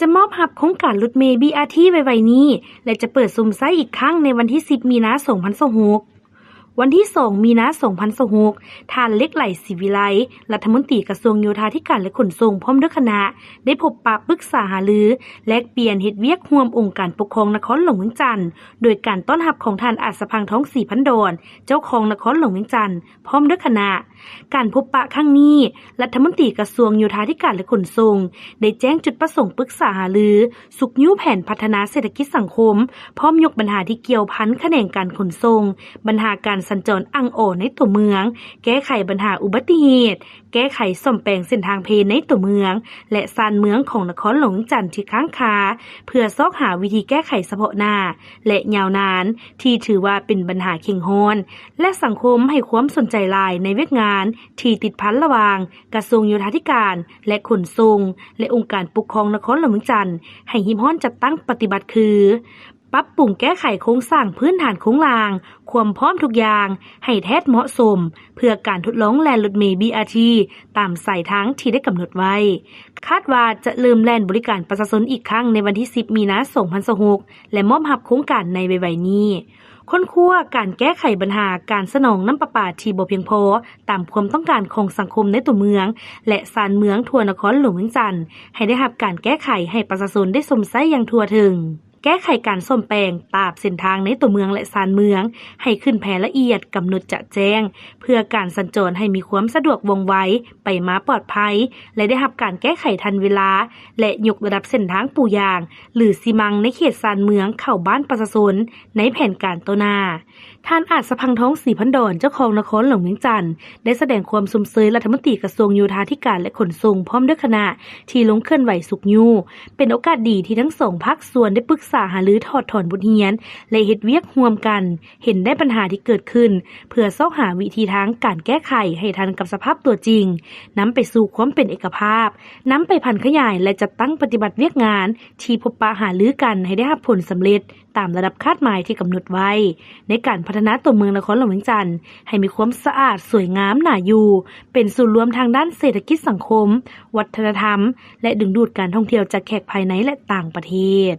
จะมอบรับโครงการรถเมล์ BRT ไวๆนี้และจะเปิดซุมไซต์อีกครั้งในวันที่10มีนาคม2026วันที่2มีนาคม2026ท่านเล็กไหลศิวิไลรัฐมนตรีกระทรวงโยธาธิการและขนส่งพร้อมด้วยคณะได้พบปะปรึกษาหารือแลกเปลี่ยนเฮ็ดเวียกร่วมองค์การปกครองนครหลวงเวียงจันทน์โดยการต้อนรับของท่านอัศพังทองศรีพันดรเจ้าของนครหลวงเวียงจันทน์พร้อมด้วยคณะการพบปะครั้งนี้รัฐมนตรีกระทรวงโยธาธิการและขนส่งได้แจ้งจุดประสงค์ปรึกษาหารือสุกยิ้วแผนพัฒนาเศรษฐกิจสังคมพร้อมยกปัญหาที่เกี่ยวพันแขนงการขนส่งปัญหาการสัญจรอังโอในตัวเมืองแก้ไขปัญหาอุบัติเหตุแก้ไขซ่อมแปลงเส้นทางเพในตัวเมืองและซานเมืองของนครหลวงเวียงจันทน์ที่ค้างคาเพื่อซอกหาวิธีแก้ไขเฉพาะหน้าและยาวนานที่ถือว่าเป็นปัญหาเข่งโฮนและสังคมให้ความสนใจหลายในเวียกงานที่ติดพันระหว่างกระทรวงโยธาธิการและขนส่งและองค์การปกครองนครหลวงเวียงจันทน์ให้หิมห้อนจัดตั้งปฏิบัติคือปรับปรุงแก้ไขโครงสร้างพื้นฐานโครงรางความพร้อมทุกอย่างให้แท้เหมาะสมเพื่อการทดลองแล่นรถเมล์ BRT ตามสายทางที่ได้กำหนดไว้คาดว่าจะเริ่มแล่นบริการประชาชนอีกครั้งในวันที่10มีนาคม2026และมอบรับโครงการในไวๆนี้ค้นคว้าการแก้ไขปัญหาการสนองน้ำประปาที่บ่เพียงพอตามความต้องการของสังคมในตัวเมืองและซานเมืองทั่วนครหลวงเวียงจันทน์ให้ได้รับการแก้ไขให้ประชาชนได้สมไส้อย่างทั่วถึงแก้ไขการซ่อมแปลงตราบเส้นทางในตัวเมืองและซานเมืองให้ขึ้นแผนละเอียดกำหนดจะแจ้งเพื่อการสัญจรให้มีความสะดวกว่องไวไปมาปลอดภัยและได้รับการแก้ไขทันเวลาและยกระดับเส้นทางปูยางหรือซีมังในเขตซานเมืองเข้าบ้านประชาชนในแผนการต้นหน้าท่านอัศพังทองศรีพันดรเจ้าของนครหลวงเวียงจันทน์ได้แสดงความสมเสยรัฐมนตรีกระทรวงโยธาธิการและขนส่งพร้อมด้วยคณะที่ลงเคลื่อนไหวสุกยู่เป็นโอกาสดีที่ทั้งสองภาคส่วนได้ปรึกษาหารือถอดถอนบทเรียนและเฮ็ดเวียกร่วมกันเห็นได้ปัญหาที่เกิดขึ้นเพื่อซอกหาวิธีทางการแก้ไขให้ทันกับสภาพตัวจริงนำไปสู่ความเป็นเอกภาพนำไปพันขยายและจัดตั้งปฏิบัติเวียกงานที่พบปะหารือกันให้ได้รับผลสำเร็จตามระดับคาดหมายที่กำหนดไว้ในการพัฒนาตัวเมืองนครหลวงเวียงจันทน์ให้มีความสะอาดสวยงามน่าอยู่เป็นศูนย์รวมทางด้านเศรษฐกิจสังคมวัฒนธรรมและดึงดูดการท่องเที่ยวจากแขกภายในและต่างประเทศ